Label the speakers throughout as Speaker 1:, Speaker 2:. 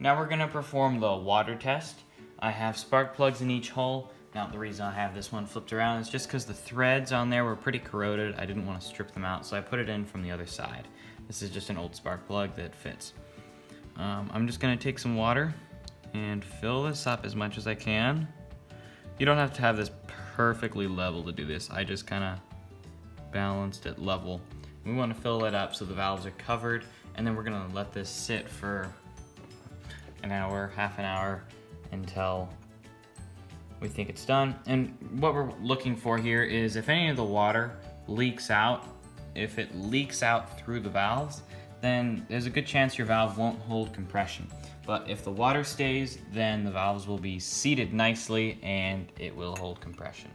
Speaker 1: Now we're gonna perform the water test. I have spark plugs in each hole. Now the reason I have this one flipped around is just because the threads on there were pretty corroded. I didn't want to strip them out, so I put it in from the other side. This is just an old spark plug that fits. I'm just gonna take some water and fill this up as much as I can. You don't have to have this perfectly level to do this. I just kind of balanced it level. We want to fill it up so the valves are covered, and then we're gonna let this sit for an hour, half an hour, until we think it's done. And what we're looking for here is if any of the water leaks out, if it leaks out through the valves, then there's a good chance your valve won't hold compression. But if the water stays, then the valves will be seated nicely and it will hold compression.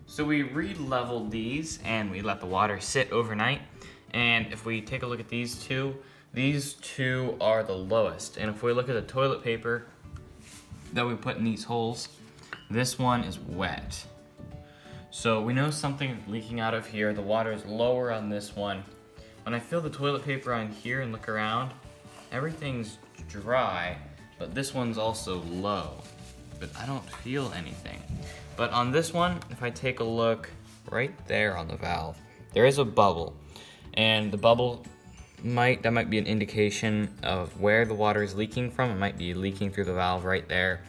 Speaker 1: So we re-leveled these and we let the water sit overnight. And if we take a look at these two are the lowest. And if we look at the toilet paper that we put in these holes, this one is wet. So we know something is leaking out of here. The water is lower on this one. When I fill the toilet paper on here and look around, everything's dry, but this one's also low. But I don't feel anything. But on this one, if I take a look right there on the valve, there is a bubble. And the bubble that might be an indication of where the water is leaking from. It might be leaking through the valve right there.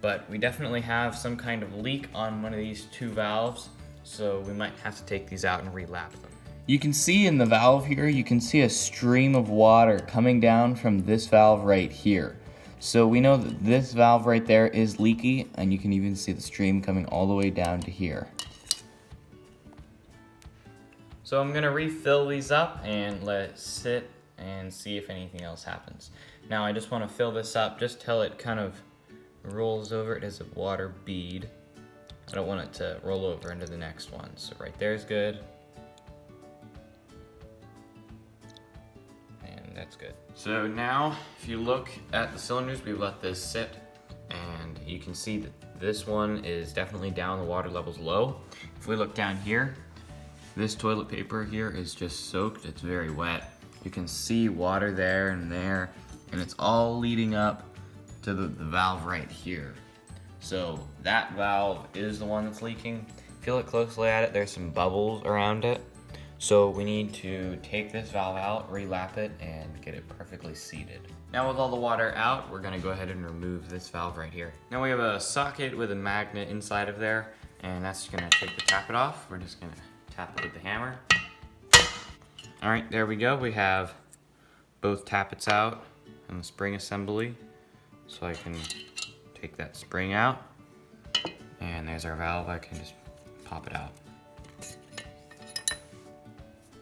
Speaker 1: But we definitely have some kind of leak on one of these two valves, so we might have to take these out and relap them. You can see in the valve here, you can see a stream of water coming down from this valve right here. So we know that this valve right there is leaky, and you can even see the stream coming all the way down to here. So I'm gonna refill these up and let it sit and see if anything else happens. Now I just wanna fill this up just till it kind of rolls over. It as a water bead. I don't want it to roll over into the next one. So right there is good. And that's good. So now, if you look at the cylinders, we've let this sit, and you can see that this one is definitely down, the water level's low. If we look down here, this toilet paper here is just soaked, it's very wet. You can see water there, and it's all leading up to the valve right here. So that valve is the one that's leaking. If you look closely at it, there's some bubbles around it. So we need to take this valve out, relap it, and get it perfectly seated. Now with all the water out, we're gonna go ahead and remove this valve right here. Now we have a socket with a magnet inside of there, and that's gonna take the tappet off. We're just gonna tap it with the hammer. All right, there we go. We have both tappets out and the spring assembly. So I can take that spring out, and there's our valve. I can just pop it out.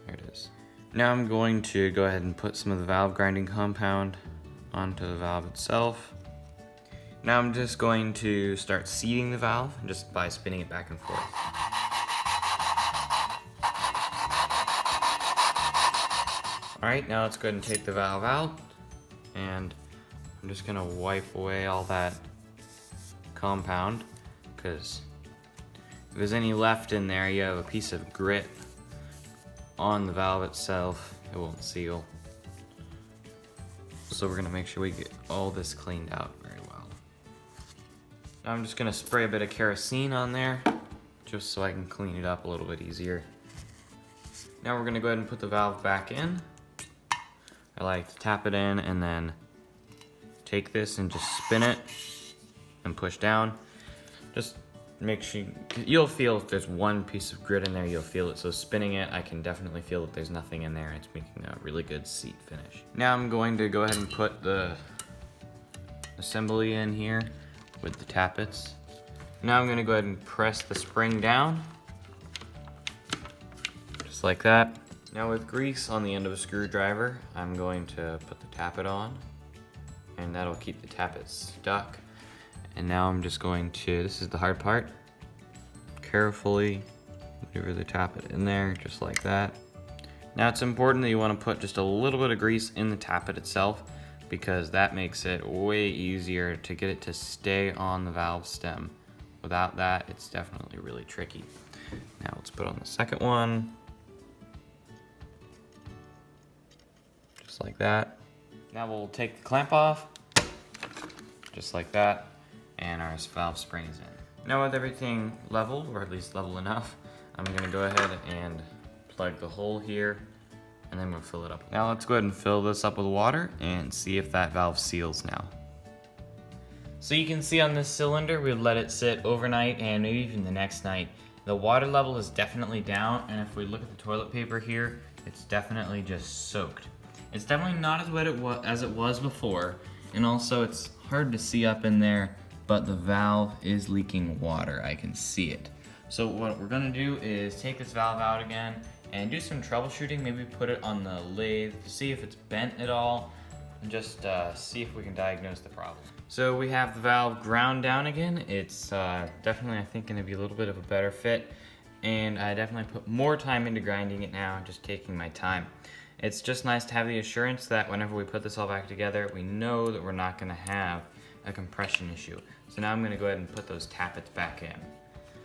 Speaker 1: There it is. Now I'm going to go ahead and put some of the valve grinding compound onto the valve itself. Now I'm just going to start seating the valve just by spinning it back and forth. All right, now let's go ahead and take the valve out, and I'm just gonna wipe away all that compound, because if there's any left in there, you have a piece of grit on the valve itself. It won't seal. So we're gonna make sure we get all this cleaned out very well. Now I'm just gonna spray a bit of kerosene on there, just so I can clean it up a little bit easier. Now we're gonna go ahead and put the valve back in. I like to tap it in and then take this and just spin it and push down. Just make sure, you'll feel if there's one piece of grit in there, you'll feel it. So spinning it, I can definitely feel that there's nothing in there. It's making a really good seat finish. Now I'm going to go ahead and put the assembly in here with the tappets. Now I'm gonna go ahead and press the spring down, just like that. Now with grease on the end of a screwdriver, I'm going to put the tappet on, and that'll keep the tappet stuck. And now I'm just going to, this is the hard part, carefully maneuver the tappet in there, just like that. Now it's important that you want to put just a little bit of grease in the tappet itself, because that makes it way easier to get it to stay on the valve stem. Without that, it's definitely really tricky. Now let's put on the second one. Just like that. Now we'll take the clamp off, just like that, and our valve spring is in. Now with everything level, or at least level enough, I'm gonna go ahead and plug the hole here, and then we'll fill it up. Now let's go ahead and fill this up with water and see if that valve seals now. So you can see on this cylinder, we let it sit overnight and maybe even the next night. The water level is definitely down, and if we look at the toilet paper here, it's definitely just soaked. It's definitely not as wet as it was before, and also it's hard to see up in there, but the valve is leaking water. I can see it. So what we're gonna do is take this valve out again and do some troubleshooting, maybe put it on the lathe, see if it's bent at all, and just see if we can diagnose the problem. So we have the valve ground down again. It's definitely, I think, gonna be a little bit of a better fit, and I definitely put more time into grinding it now, just taking my time. It's just nice to have the assurance that whenever we put this all back together, we know that we're not gonna have a compression issue. So now I'm gonna go ahead and put those tappets back in.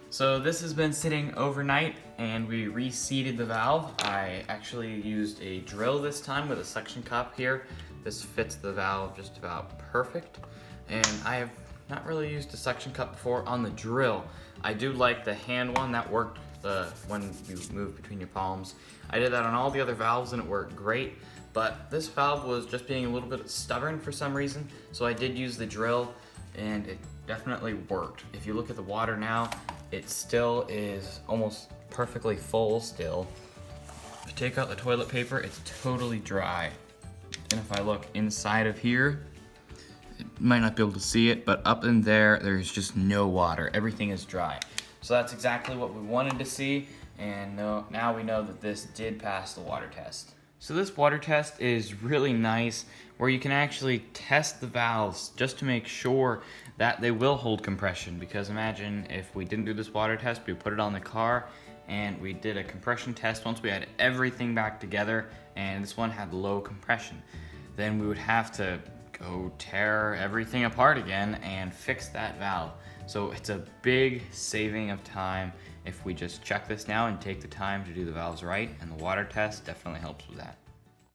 Speaker 1: So this has been sitting overnight, and we reseated the valve. I actually used a drill this time with a suction cup here. This fits the valve just about perfect. And I have not really used a suction cup before on the drill. I do like the hand one, that worked when you move between your palms. I did that on all the other valves and it worked great, but this valve was just being a little bit stubborn for some reason, so I did use the drill and it definitely worked. If you look at the water now, it still is almost perfectly full still. If you take out the toilet paper, it's totally dry. And if I look inside of here, you might not be able to see it, but up in there, there's just no water. Everything is dry. So that's exactly what we wanted to see, and now we know that this did pass the water test. So this water test is really nice, where you can actually test the valves just to make sure that they will hold compression, because imagine if we didn't do this water test, we put it on the car, and we did a compression test once we had everything back together, and this one had low compression. Then we would have to go tear everything apart again and fix that valve. So it's a big saving of time if we just check this now and take the time to do the valves right, and the water test definitely helps with that.